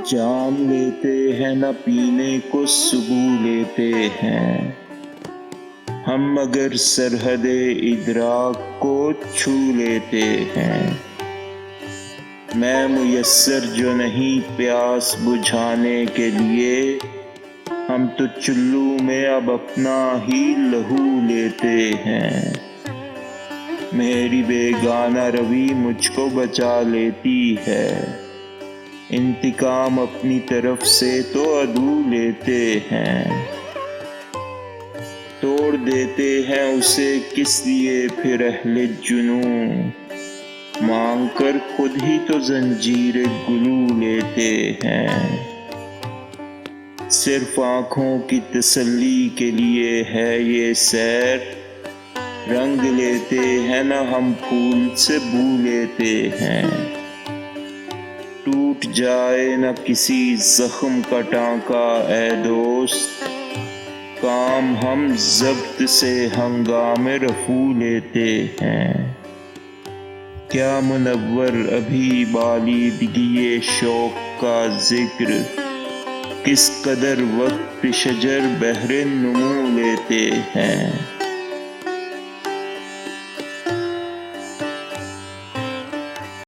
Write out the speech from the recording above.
جام لیتے ہیں نہ پینے کو سبو لیتے ہیں ہم، مگر سرحد ادراک کو چھو لیتے ہیں۔ میں میسر جو نہیں پیاس بجھانے کے لیے، ہم تو چلو میں اب اپنا ہی لہو لیتے ہیں۔ میری بیگانہ روی مجھ کو بچا لیتی ہے، انتقام اپنی طرف سے تو عدو لیتے ہیں۔ توڑ دیتے ہیں اسے کس لیے پھر اہل جنوں، مانگ کر خود ہی تو زنجیر گلو لیتے ہیں۔ صرف آنکھوں کی تسلی کے لیے ہے یہ سیر، رنگ لیتے ہیں نہ ہم پھول سے بو لیتے ہیں۔ ٹوٹ جائے نہ کسی زخم کا ٹانکا اے دوست، کام ہم ضبط سے ہنگام رفو لیتے ہیں۔ کیا منور ابھی بالیدگی شوق کا ذکر، کس قدر وقت شجر بہر نمو لیتے ہیں۔